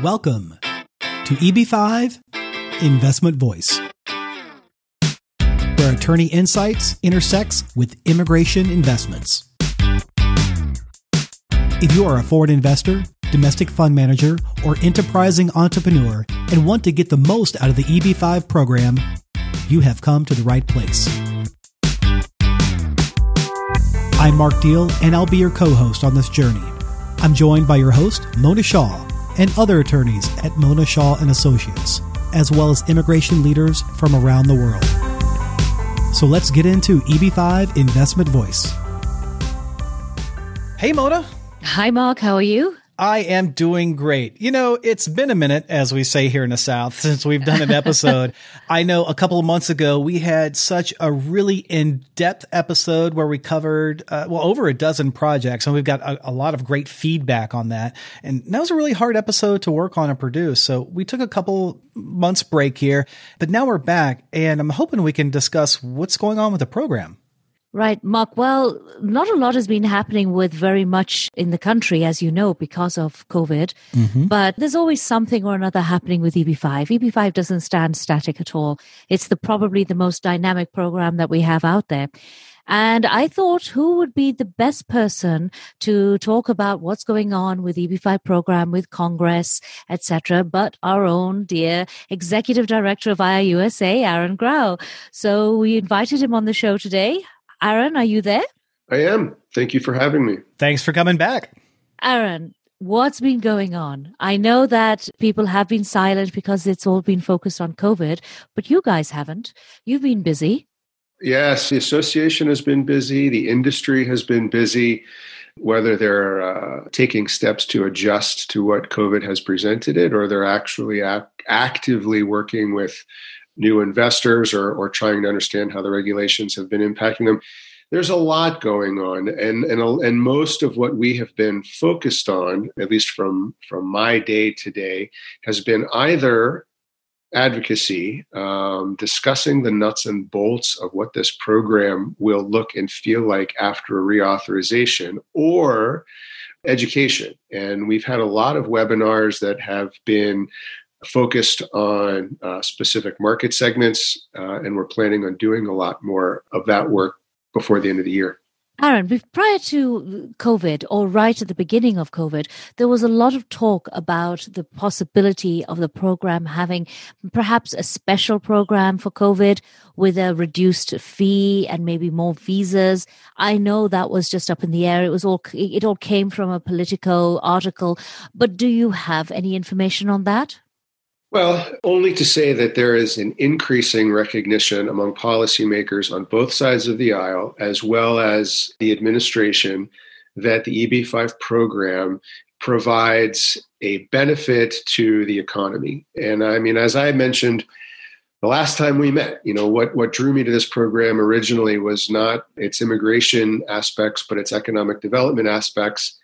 Welcome to EB5 Investment Voice, where attorney insights intersects with immigration investments. If you are a foreign investor, domestic fund manager, or enterprising entrepreneur and want to get the most out of the EB5 program, you have come to the right place. I'm Mark Deal, and I'll be your co-host on this journey. I'm joined by your host, Mona Shaw, and other attorneys at Mona Shaw & Associates, as well as immigration leaders from around the world. So let's get into EB5 Investment Voice. Hey, Mona. Hi, Mark. How are you? I am doing great. You know, it's been a minute, as we say here in the South, since we've done an episode. I know a couple of months ago, we had such a really in-depth episode where we covered, over a dozen projects, and we've got a lot of great feedback on that. And that was a really hard episode to work on and produce. So we took a couple months break here, but now we're back, and I'm hoping we can discuss what's going on with the program. Right, Mark. Well, not a lot has been happening with very much in the country, as you know, because of COVID. But there's always something or another happening with EB5. EB5 doesn't stand static at all. It's probably the most dynamic program that we have out there. And I thought, who would be the best person to talk about what's going on with EB5 program, with Congress, etc., but our own dear Executive Director of IIUSA, Aaron Grau. So we invited him on the show today. Aaron, are you there? I am. Thank you for having me. Thanks for coming back. Aaron, what's been going on? I know that people have been silent because it's all been focused on COVID, but you guys haven't. You've been busy. Yes, the association has been busy. The industry has been busy, whether they're taking steps to adjust to what COVID has presented it, or they're actually actively working with new investors or trying to understand how the regulations have been impacting them. There's a lot going on, and most of what we have been focused on, at least from my day to day, has been either advocacy, discussing the nuts and bolts of what this program will look and feel like after a reauthorization, or education. And we've had a lot of webinars that have been focused on specific market segments, and we're planning on doing a lot more of that work before the end of the year. Aaron, prior to COVID, or right at the beginning of COVID, there was a lot of talk about the possibility of the program having perhaps a special program for COVID with a reduced fee and maybe more visas. I know that was just up in the air. It all came from a Politico article, but do you have any information on that? Well, only to say that there is an increasing recognition among policymakers on both sides of the aisle, as well as the administration, that the EB5 program provides a benefit to the economy. And I mean, as I mentioned the last time we met, you know, what drew me to this program originally was not its immigration aspects, but its economic development aspects.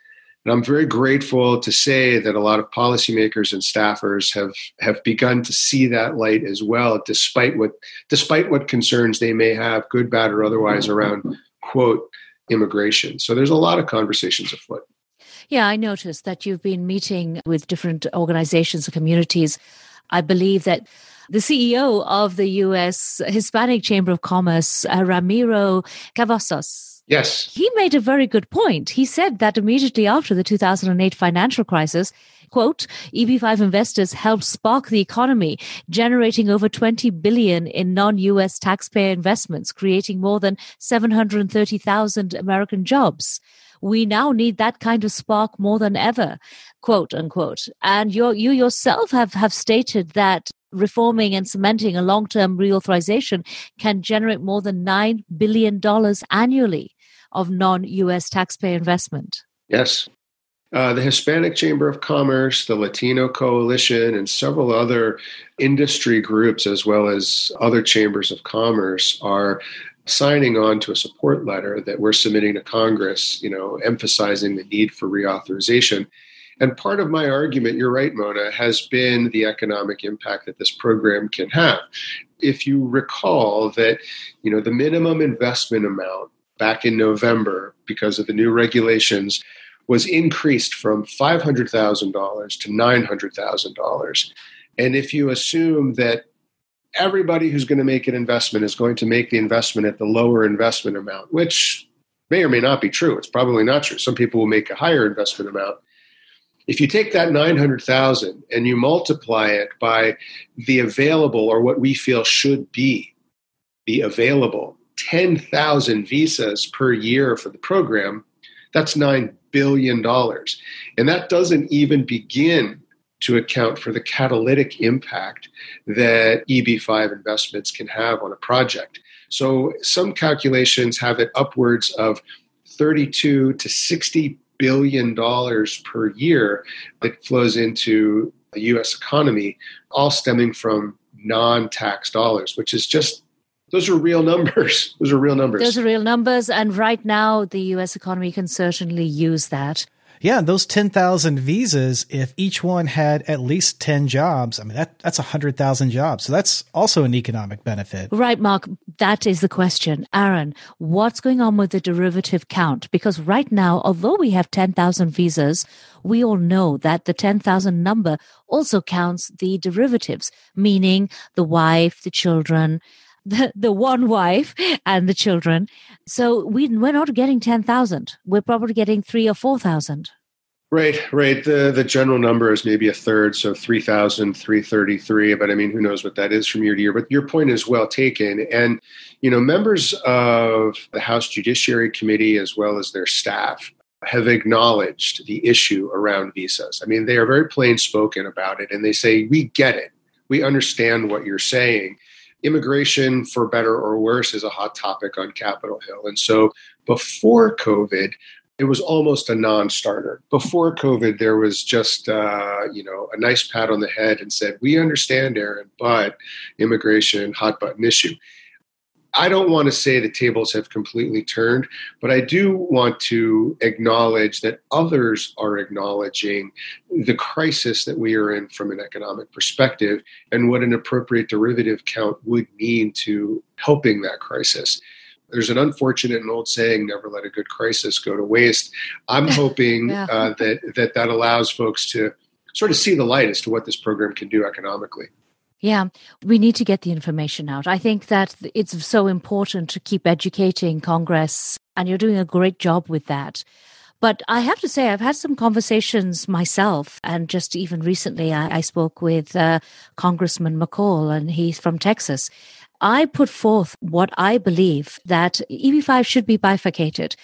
And I'm very grateful to say that a lot of policymakers and staffers have begun to see that light as well, despite what concerns they may have, good, bad, or otherwise, around, quote, immigration. So there's a lot of conversations afoot. Yeah, I noticed that you've been meeting with different organizations and communities. I believe that the CEO of the U.S. Hispanic Chamber of Commerce, Ramiro Cavazos, yes, he made a very good point. He said that immediately after the 2008 financial crisis, quote, EB5 investors helped spark the economy, generating over $20 billion in non-U.S. taxpayer investments, creating more than 730,000 American jobs. We now need that kind of spark more than ever, quote unquote. And you yourself have stated that reforming and cementing a long-term reauthorization can generate more than $9 billion annually of non-U.S. taxpayer investment. Yes. The Hispanic Chamber of Commerce, the Latino Coalition, and several other industry groups, as well as other chambers of commerce, are signing on to a support letter that we're submitting to Congress, you know, emphasizing the need for reauthorization. And part of my argument, you're right, Mona, has been the economic impact that this program can have. If you recall that, you know, the minimum investment amount back in November, because of the new regulations, was increased from $500,000 to $900,000. And if you assume that everybody who's going to make an investment is going to make the investment at the lower investment amount, which may or may not be true. It's probably not true. Some people will make a higher investment amount. If you take that 900,000 and you multiply it by the available, or what we feel should be the available 10,000 visas per year for the program, that's $9 billion. And that doesn't even begin to account for the catalytic impact that EB5 investments can have on a project. So some calculations have it upwards of $32 to $60 billion per year that flows into the U.S. economy, all stemming from non-tax dollars, which is just, those are real numbers. Those are real numbers. Those are real numbers. And right now, the U.S. economy can certainly use that. Yeah, those 10,000 visas, if each one had at least 10 jobs, I mean, that's 100,000 jobs. So that's also an economic benefit. Right, Mark. That is the question. Aaron, what's going on with the derivative count? Because right now, although we have 10,000 visas, we all know that the 10,000 number also counts the derivatives, meaning the wife, the children, the one wife and the children. So we're not getting 10,000. We're probably getting 3,000 or 4,000. Right. The general number is maybe a third, so 3,333. But I mean, who knows what that is from year to year. But your point is well taken. And, members of the House Judiciary Committee, as well as their staff, have acknowledged the issue around visas. I mean, they are very plain spoken about it. And they say, we get it. We understand what you're saying. Immigration, for better or worse, is a hot topic on Capitol Hill. And so before COVID, it was almost a non-starter. Before COVID, there was just, a nice pat on the head and said, we understand, Aaron, but immigration, hot button issue. I don't want to say the tables have completely turned, but I do want to acknowledge that others are acknowledging the crisis that we are in from an economic perspective and what an appropriate derivative count would mean to helping that crisis. There's an unfortunate and old saying, never let a good crisis go to waste. I'm hoping that allows folks to sort of see the light as to what this program can do economically. Yeah, we need to get the information out. I think that it's so important to keep educating Congress, and you're doing a great job with that. But I have to say, I've had some conversations myself, and just even recently I spoke with Congressman McCall, and he's from Texas. I put forth what I believe, that EB5 should be bifurcated.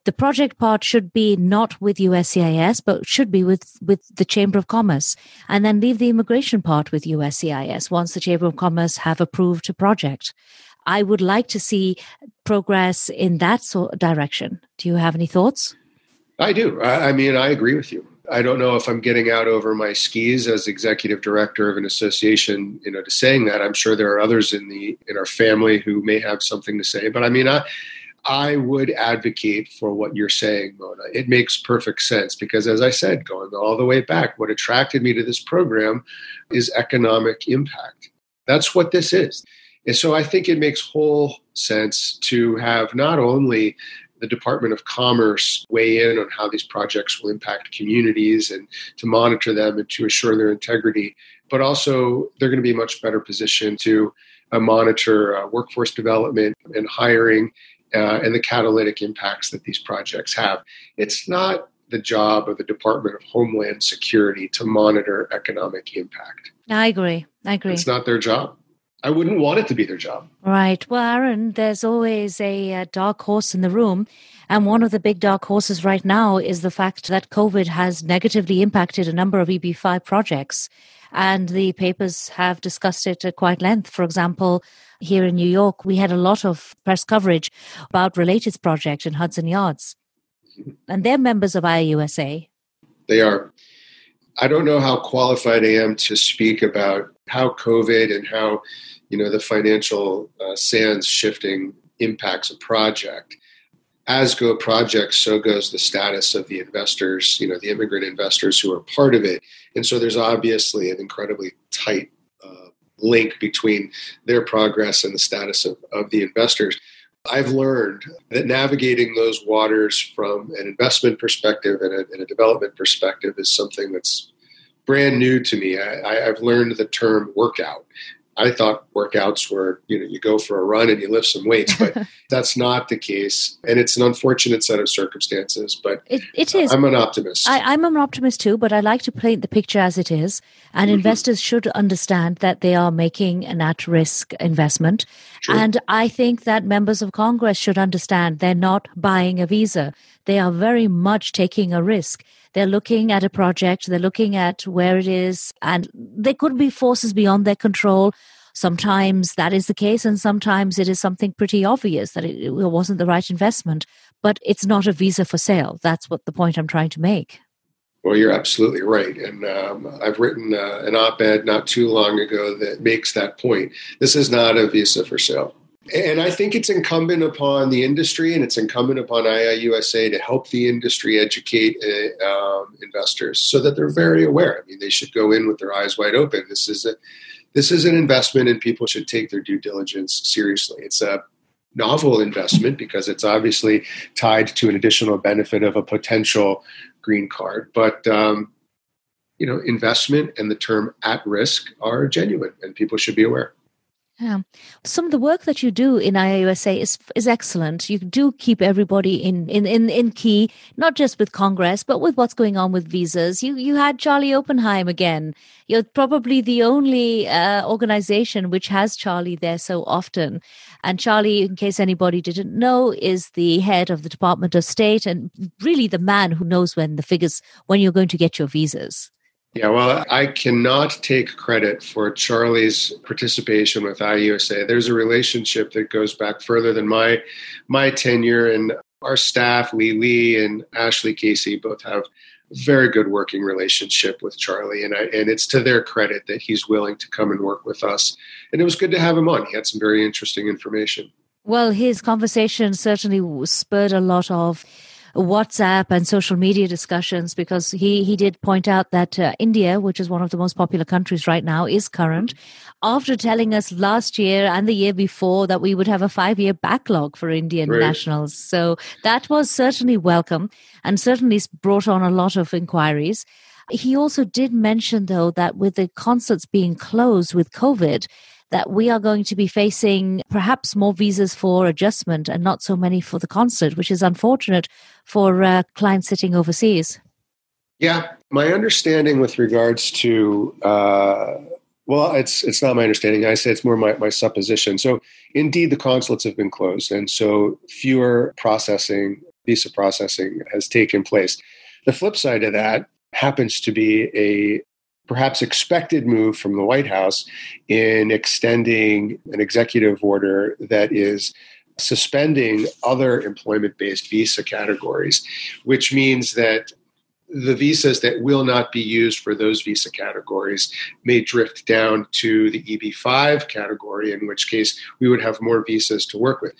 The project part should be not with USCIS, but should be with the Chamber of Commerce, and then leave the immigration part with USCIS once the Chamber of Commerce have approved a project. I would like to see progress in that direction. Do you have any thoughts? I do. I mean, I agree with you. I don't know if I'm getting out over my skis as executive director of an association, to saying that. I'm sure there are others in our family who may have something to say, but I mean, I would advocate for what you're saying, Mona. It makes perfect sense because, as I said, going all the way back, what attracted me to this program is economic impact. That's what this is. And so I think it makes whole sense to have not only the Department of Commerce weigh in on how these projects will impact communities and to monitor them and to assure their integrity, but also they're going to be much better positioned to monitor workforce development and hiring and the catalytic impacts that these projects have. It's not the job of the Department of Homeland Security to monitor economic impact. I agree. It's not their job. I wouldn't want it to be their job. Right. Well, Aaron, there's always a dark horse in the room. And one of the big dark horses right now is the fact that COVID has negatively impacted a number of EB5 projects. And the papers have discussed it at quite length. For example, here in New York, we had a lot of press coverage about Related's project in Hudson Yards. And they're members of IIUSA. They are. I don't know how qualified I am to speak about how COVID and how, the financial sands shifting impacts a project. As go projects, so goes the status of the investors, the immigrant investors who are part of it. And so there's obviously an incredibly tight link between their progress and the status of the investors. I've learned that navigating those waters from an investment perspective and a development perspective is something that's brand new to me. I've learned the term workout. I thought workouts were, you go for a run and you lift some weights, but that's not the case. And it's an unfortunate set of circumstances, but it is. I'm an optimist. I'm an optimist too, but I like to paint the picture as it is. And investors should understand that they are making an at-risk investment. True. And I think that members of Congress should understand they're not buying a visa. They are very much taking a risk. They're looking at a project, they're looking at where it is, and there could be forces beyond their control. Sometimes that is the case, and sometimes it is something pretty obvious that it wasn't the right investment. But it's not a visa for sale. That's what the point I'm trying to make. Well, you're absolutely right. And I've written an op-ed not too long ago that makes that point. This is not a visa for sale. And I think it's incumbent upon the industry and it's incumbent upon IIUSA to help the industry educate investors so that they're very aware. I mean, they should go in with their eyes wide open. This is an investment and people should take their due diligence seriously. It's a novel investment because it's obviously tied to an additional benefit of a potential green card. But, investment and the term at risk are genuine and people should be aware. Yeah. Some of the work that you do in IIUSA is excellent. You do keep everybody in key, not just with Congress, but with what's going on with visas. You had Charlie Oppenheim again. You're probably the only organization which has Charlie there so often. And Charlie, in case anybody didn't know, is the head of the Department of State and really the man who knows when you're going to get your visas. Yeah, well, I cannot take credit for Charlie's participation with IIUSA. There's a relationship that goes back further than my tenure, and our staff, Lee and Ashley Casey, both have a very good working relationship with Charlie, and it's to their credit that he's willing to come and work with us. And it was good to have him on. He had some very interesting information. Well, his conversation certainly spurred a lot of WhatsApp and social media discussions because he did point out that India, which is one of the most popular countries right now, is current after telling us last year and the year before that we would have a 5-year backlog for Indian nationals. So that was certainly welcome and certainly brought on a lot of inquiries. He also did mention, though, that with the concerts being closed with COVID, that we are going to be facing perhaps more visas for adjustment and not so many for the concert, which is unfortunate for clients sitting overseas. Yeah, my understanding with regards to, it's not my understanding. I say it's more my supposition. So indeed, the consulates have been closed, and so fewer visa processing has taken place. The flip side of that happens to be a perhaps expected move from the White House in extending an executive order that is suspending other employment-based visa categories, which means that the visas that will not be used for those visa categories may drift down to the EB5 category, in which case we would have more visas to work with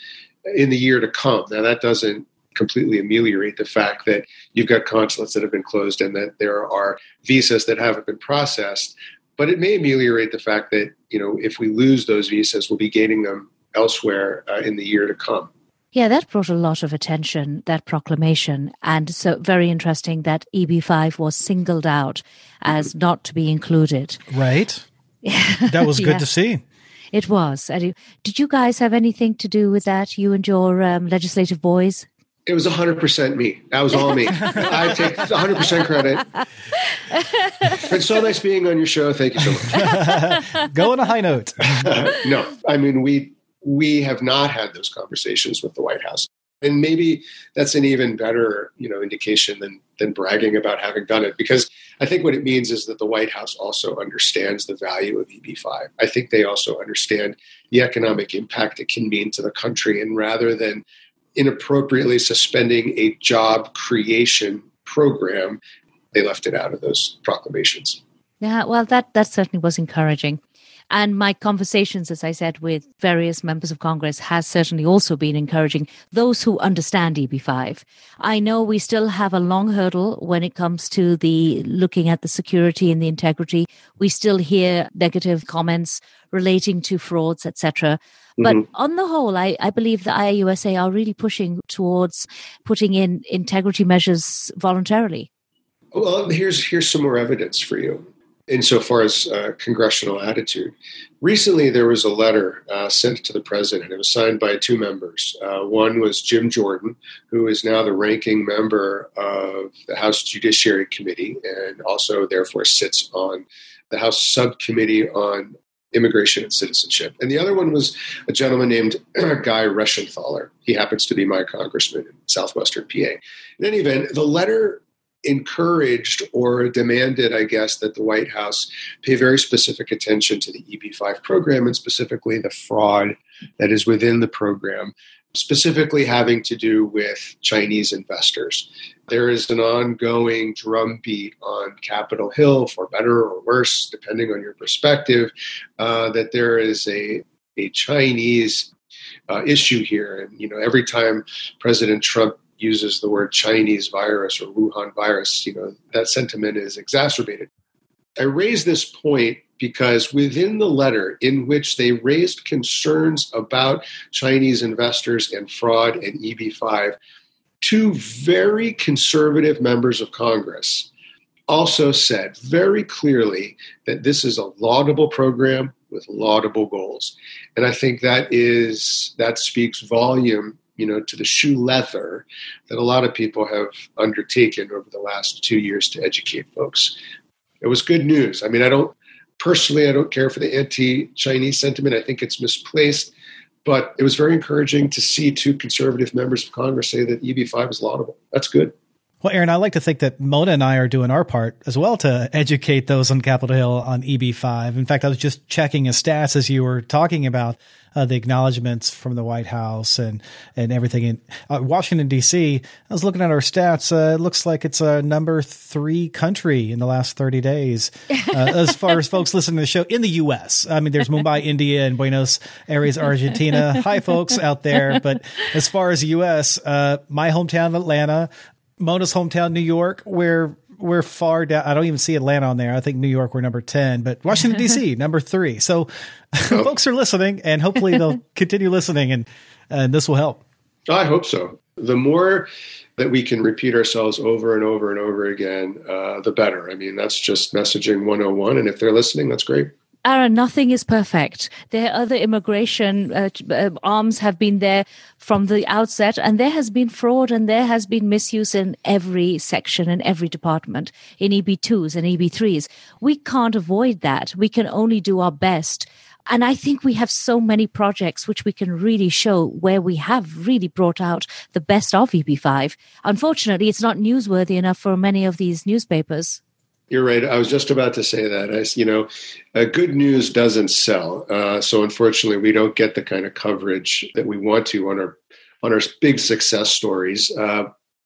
in the year to come. Now, that doesn't completely ameliorate the fact that you've got consulates that have been closed and that there are visas that haven't been processed. But it may ameliorate the fact that, if we lose those visas, we'll be gaining them elsewhere in the year to come. Yeah, that brought a lot of attention, that proclamation. And so very interesting that EB5 was singled out as not to be included. Right. That was good to see. It was. Did you guys have anything to do with that, you and your legislative boys? It was 100% me. That was all me. I take 100% credit. It's so nice being on your show. Thank you so much. Go on a high note. No, I mean, we have not had those conversations with the White House. And maybe that's an even better, indication than bragging about having done it. Because I think what it means is that the White House also understands the value of EB5. I think they also understand the economic impact it can mean to the country. And rather than inappropriately suspending a job creation program, they left it out of those proclamations. Yeah, well, that certainly was encouraging. And my conversations, as I said, with various members of Congress has certainly also been encouraging those who understand EB5. I know we still have a long hurdle when it comes to the looking at the security and the integrity. We still hear negative comments relating to frauds, etc. But on the whole, I believe the IIUSA are really pushing towards putting in integrity measures voluntarily. Well, here's some more evidence for you insofar as congressional attitude. Recently, there was a letter sent to the president. It was signed by two members. One was Jim Jordan, who is now the ranking member of the House Judiciary Committee and also, therefore, sits on the House Subcommittee on Immigration and Citizenship. And the other one was a gentleman named Guy Reschenthaler. He happens to be my congressman in southwestern PA. In any event, the letter encouraged or demanded, I guess, that the White House pay very specific attention to the EB5 program and specifically the fraud that is within the program, specifically having to do with Chinese investors. There is an ongoing drumbeat on Capitol Hill, for better or worse, depending on your perspective, that there is a Chinese issue here. And, every time President Trump uses the word Chinese virus or Wuhan virus, that sentiment is exacerbated. I raise this point because within the letter in which they raised concerns about Chinese investors and fraud and EB5, two very conservative members of Congress also said very clearly that this is a laudable program with laudable goals. And I think that speaks volume to the shoe leather that a lot of people have undertaken over the last 2 years to educate folks. It was good news. I mean, I don't care for the anti-Chinese sentiment. I think it's misplaced, but it was very encouraging to see two conservative members of Congress say that EB5 is laudable. That's good. Well, Aaron, I like to think that Mona and I are doing our part as well to educate those on Capitol Hill on EB5. In fact, I was just checking his stats as you were talking about the acknowledgments from the White House and everything. In Washington, D.C., I was looking at our stats. It looks like it's a number 3 country in the last 30 days as far as folks listening to the show in the U.S. I mean, there's Mumbai, India, and Buenos Aires, Argentina. Hi, folks out there. But as far as the U.S., my hometown, Atlanta, Mona's hometown, New York, we're far down. I don't even see Atlanta on there. I think New York, we're number 10, but Washington, D.C., number 3. So folks are listening, and hopefully they'll continue listening, and this will help. I hope so. The more that we can repeat ourselves over and over and over again, the better. I mean, that's just messaging 101. And if they're listening, that's great. Aaron, nothing is perfect. There are other immigration arms have been there from the outset, and there has been fraud and there has been misuse in every section, in every department, in EB2s and EB3s. We can't avoid that. We can only do our best. And I think we have so many projects which we can really show where we have really brought out the best of EB5. Unfortunately, it's not newsworthy enough for many of these newspapers. You're right. I was just about to say that. Good news doesn't sell. So unfortunately, we don't get the kind of coverage that we want to on our big success stories.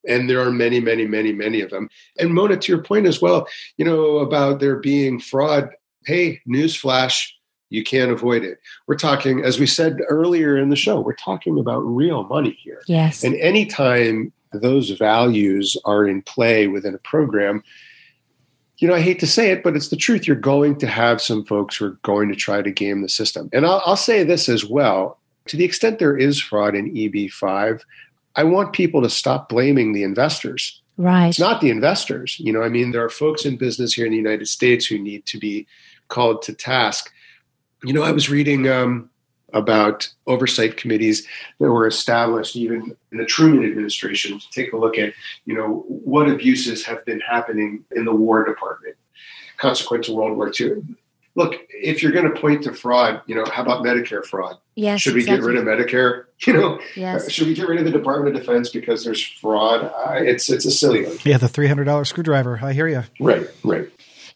And there are many, many, many, many of them. And Mona, to your point as well, about there being fraud. Hey, newsflash, you can't avoid it. We're talking, as we said earlier in the show, we're talking about real money here. Yes. And anytime those values are in play within a program, I hate to say it, but it's the truth. You're going to have some folks who are going to try to game the system. And I'll say this as well. To the extent there is fraud in EB5, I want people to stop blaming the investors. Right. It's not the investors. There are folks in business here in the United States who need to be called to task. I was reading about oversight committees that were established even in the Truman administration to take a look at, what abuses have been happening in the War Department consequent to World War II. Look, if you're going to point to fraud, how about Medicare fraud? Yes, should we get rid of Medicare? Yes. Should we get rid of the Department of Defense because there's fraud? It's a silly one. Yeah, the $300 screwdriver. I hear you. Right.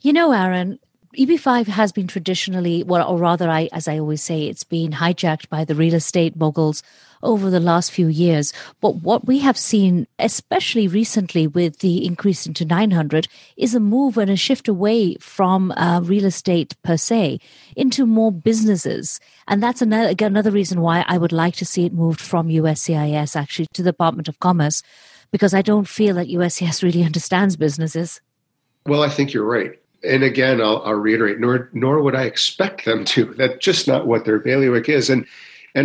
Aaron, EB5 has been traditionally, well, or rather, as I always say, it's been hijacked by the real estate moguls over the last few years. But what we have seen, especially recently with the increase into 900, is a move and a shift away from real estate per se into more businesses. And that's another reason why I would like to see it moved from USCIS actually to the Department of Commerce, because I don't feel that USCIS really understands businesses. Well, I think you're right. And again, I'll reiterate, nor would I expect them to. That's just not what their bailiwick is. And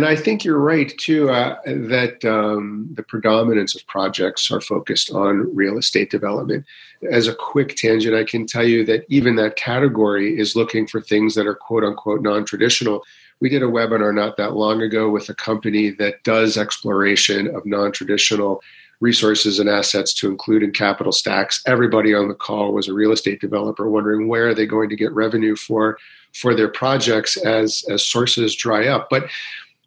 I think you're right, too, that the predominance of projects are focused on real estate development. As a quick tangent, I can tell you that even that category is looking for things that are quote unquote non-traditional. We did a webinar not that long ago with a company that does exploration of non-traditional resources and assets to include in capital stacks. Everybody on the call was a real estate developer wondering where are they going to get revenue for their projects as sources dry up. But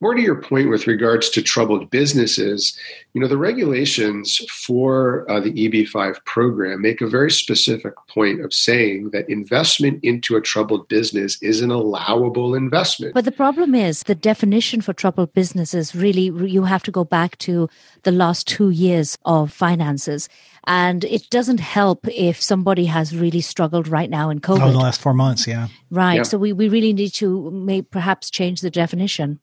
more to your point with regards to troubled businesses, the regulations for the EB5 program make a very specific point of saying that investment into a troubled business is an allowable investment. But the problem is the definition for troubled businesses, really, you have to go back to the last 2 years of finances. And it doesn't help if somebody has really struggled right now in COVID. Oh, the last 4 months, yeah. Right. Yeah. So we really need to perhaps change the definition.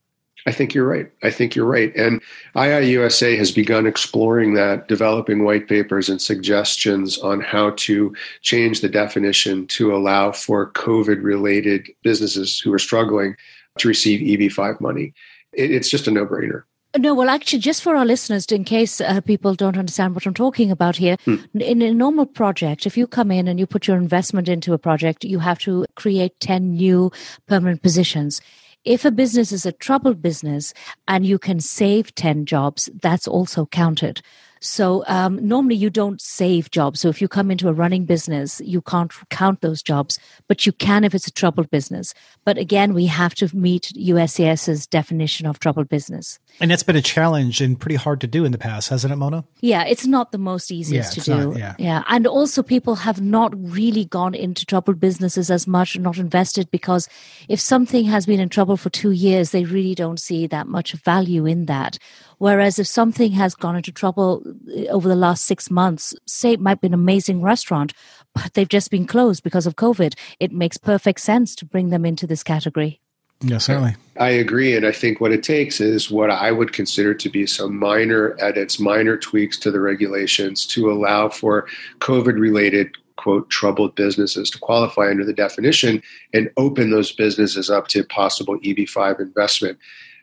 I think you're right. And IIUSA has begun exploring that, developing white papers and suggestions on how to change the definition to allow for COVID-related businesses who are struggling to receive EB5 money. It's just a no-brainer. No, well, actually, just for our listeners, in case people don't understand what I'm talking about here, in a normal project, if you come in and you put your investment into a project, you have to create 10 new permanent positions. If a business is a troubled business and you can save 10 jobs, that's also counted. So normally you don't save jobs. So if you come into a running business, you can't count those jobs, but you can if it's a troubled business. But again, we have to meet USCIS's definition of troubled business. And that's been a challenge and pretty hard to do in the past, hasn't it, Mona? Yeah, it's not the most easiest to do. Yeah. And also people have not really gone into troubled businesses as much, not invested, because if something has been in trouble for 2 years, they really don't see that much value in that. Whereas if something has gone into trouble over the last 6 months, say it might be an amazing restaurant, but they've just been closed because of COVID, it makes perfect sense to bring them into this category. Yeah, certainly. I agree. And I think what it takes is what I would consider to be some minor edits, minor tweaks to the regulations to allow for COVID-related, quote, troubled businesses to qualify under the definition and open those businesses up to possible EB5 investment.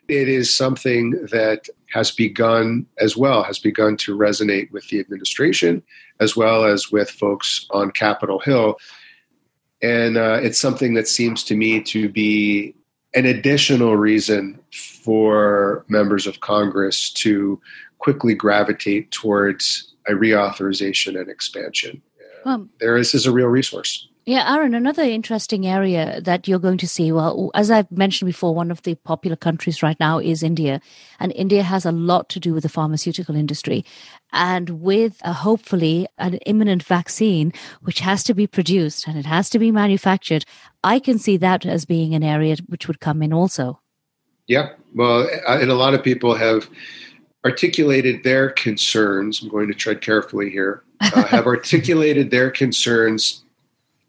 It is something that has begun to resonate with the administration as well as with folks on Capitol Hill. And it's something that seems to me to be an additional reason for members of Congress to quickly gravitate towards a reauthorization and expansion. This is a real resource. Yeah, Aaron, another interesting area that you're going to see, well, as I've mentioned before, one of the popular countries right now is India. And India has a lot to do with the pharmaceutical industry. And with hopefully an imminent vaccine, which has to be produced and it has to be manufactured, I can see that as being an area which would come in also. Yeah, well, and a lot of people have articulated their concerns. I'm going to tread carefully here. Have articulated their concerns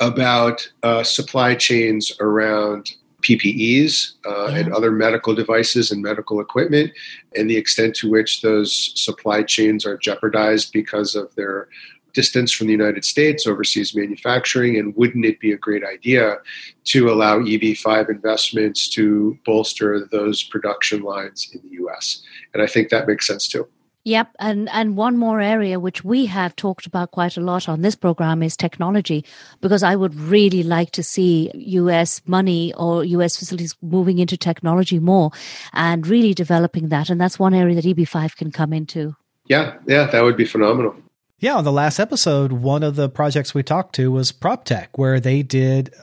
about supply chains around PPEs and other medical devices and medical equipment, and the extent to which those supply chains are jeopardized because of their distance from the United States, overseas manufacturing, and wouldn't it be a great idea to allow EB5 investments to bolster those production lines in the U.S.? And I think that makes sense too. Yep. And one more area which we have talked about quite a lot on this program is technology, because I would really like to see US money or US facilities moving into technology more and really developing that. And that's one area that EB5 can come into. Yeah, that would be phenomenal. Yeah, on the last episode, one of the projects we talked to was PropTech, where they did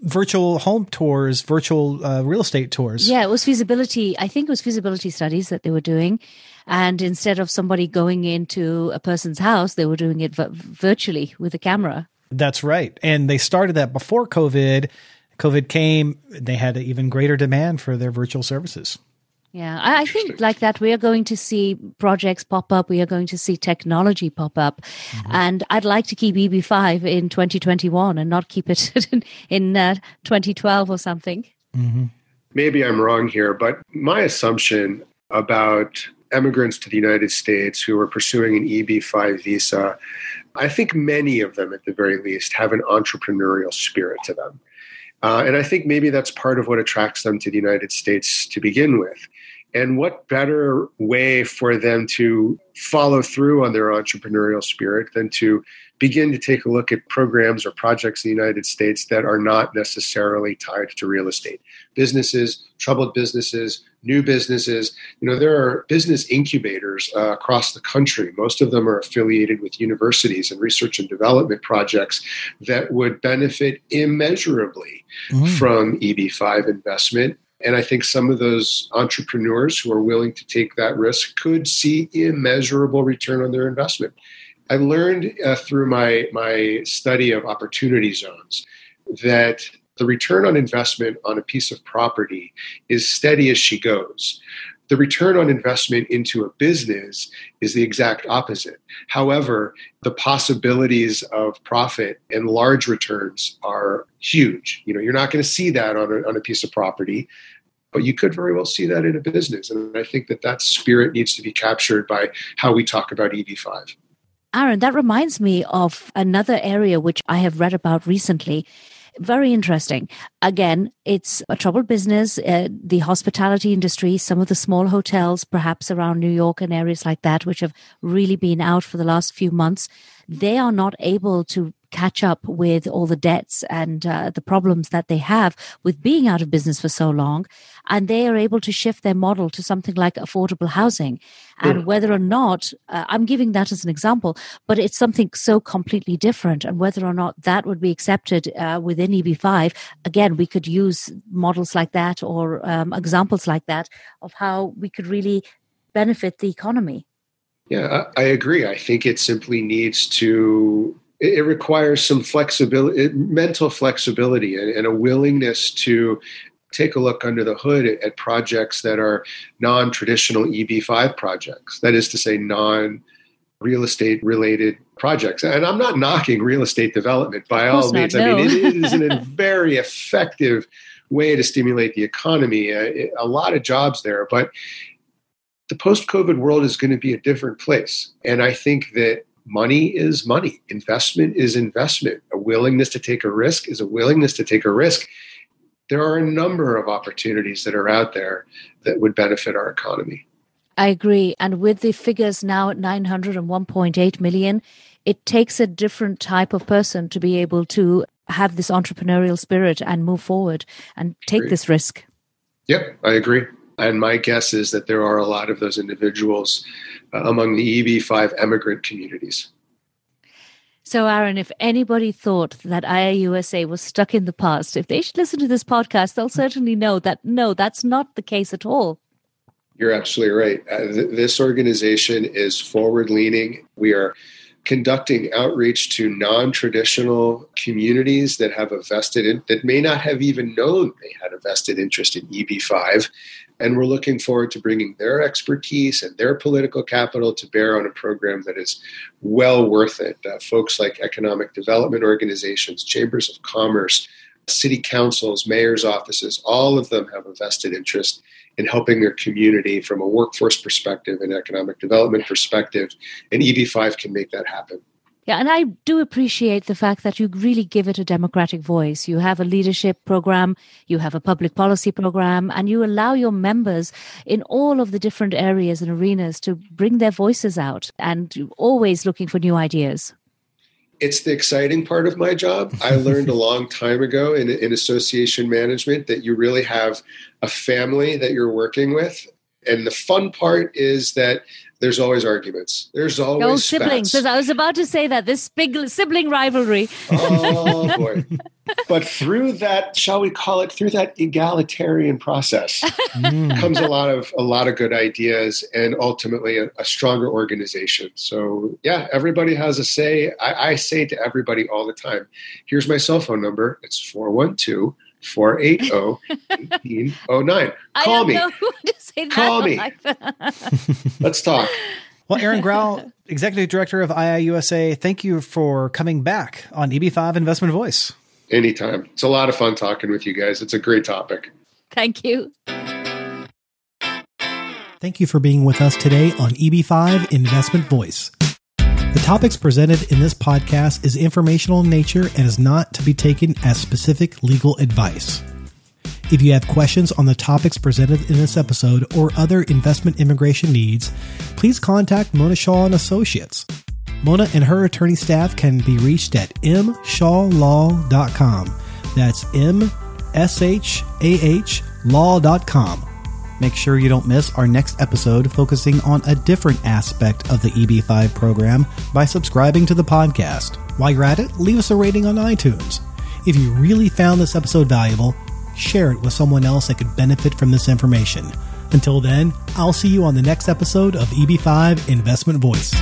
virtual home tours, virtual real estate tours. Yeah, it was feasibility. I think it was feasibility studies that they were doing. And instead of somebody going into a person's house, they were doing it virtually with a camera. That's right. And they started that before COVID. COVID came, they had an even greater demand for their virtual services. Yeah, I think like that, we are going to see projects pop up. We are going to see technology pop up. And I'd like to keep EB5 in 2021 and not keep it in 2012 or something. Maybe I'm wrong here, but my assumption about immigrants to the United States who are pursuing an EB5 visa, I think many of them, at the very least, have an entrepreneurial spirit to them. And I think maybe that's part of what attracts them to the United States to begin with. And what better way for them to follow through on their entrepreneurial spirit than to begin to take a look at programs or projects in the United States that are not necessarily tied to real estate. Businesses, troubled businesses, new businesses. There are business incubators across the country. Most of them are affiliated with universities and research and development projects that would benefit immeasurably from EB5 investment. And I think some of those entrepreneurs who are willing to take that risk could see immeasurable return on their investment. I learned through my study of opportunity zones that the return on investment on a piece of property is steady as she goes. The return on investment into a business is the exact opposite. However, the possibilities of profit and large returns are huge. You're not going to see that on a piece of property, but you could very well see that in a business. And I think that spirit needs to be captured by how we talk about EB5. Aaron, that reminds me of another area which I have read about recently. Very interesting. Again, it's a troubled business, the hospitality industry, some of the small hotels, perhaps around New York and areas like that, which have really been out for the last few months. They are not able to catch up with all the debts and the problems that they have with being out of business for so long. And they are able to shift their model to something like affordable housing. And whether or not, I'm giving that as an example, but it's something so completely different. And whether or not that would be accepted within EB5, again, we could use models like that or examples like that of how we could really benefit the economy. Yeah, I agree. I think it simply needs to... It requires some flexibility, mental flexibility, and a willingness to take a look under the hood at projects that are non-traditional EB5 projects. That is to say, non-real estate related projects. And I'm not knocking real estate development by all means. No. I mean, it is a very effective way to stimulate the economy. A lot of jobs there, but the post-COVID world is going to be a different place. And I think that money is money. Investment is investment. A willingness to take a risk is a willingness to take a risk. There are a number of opportunities that are out there that would benefit our economy. I agree. And with the figures now at 901.8 million, it takes a different type of person to be able to have this entrepreneurial spirit and move forward and take this risk. Yep, I agree. And my guess is that there are a lot of those individuals among the EB5 immigrant communities. So, Aaron, if anybody thought that IIUSA was stuck in the past, if they should listen to this podcast, they'll certainly know that, no, that's not the case at all. You're absolutely right. This organization is forward-leaning. We are conducting outreach to non-traditional communities that have a that may not have even known they had a vested interest in EB5. And we're looking forward to bringing their expertise and their political capital to bear on a program that is well worth it. Folks like economic development organizations, chambers of commerce, city councils, mayor's offices, all of them have a vested interest in helping their community from a workforce perspective and economic development perspective. And EB5 can make that happen. Yeah, and I do appreciate the fact that you really give it a democratic voice. You have a leadership program, you have a public policy program, and you allow your members in all of the different areas and arenas to bring their voices out, and always looking for new ideas. It's the exciting part of my job. I learned a long time ago in association management that you really have a family that you're working with. And the fun part is that there's always arguments. There's always siblings. spats. I was about to say that this big sibling rivalry. Oh boy. But through that, shall we call it, through that egalitarian process comes a lot of good ideas and ultimately a stronger organization. So yeah, everybody has a say. I say to everybody all the time, here's my cell phone number. It's 412-480-1809. Call me. Call me. Let's talk. Well, Aaron Grau, Executive Director of IIUSA, thank you for coming back on EB5 Investment Voice. Anytime. It's a lot of fun talking with you guys. It's a great topic. Thank you. Thank you for being with us today on EB5 Investment Voice. The topics presented in this podcast is informational in nature and is not to be taken as specific legal advice. If you have questions on the topics presented in this episode or other investment immigration needs, please contact Mona Shaw and Associates. Mona and her attorney staff can be reached at mshawlaw.com. That's mshawlaw.com. Make sure you don't miss our next episode focusing on a different aspect of the EB5 program by subscribing to the podcast. While you're at it, leave us a rating on iTunes. If you really found this episode valuable, share it with someone else that could benefit from this information. Until then, I'll see you on the next episode of EB5 Investment Voice.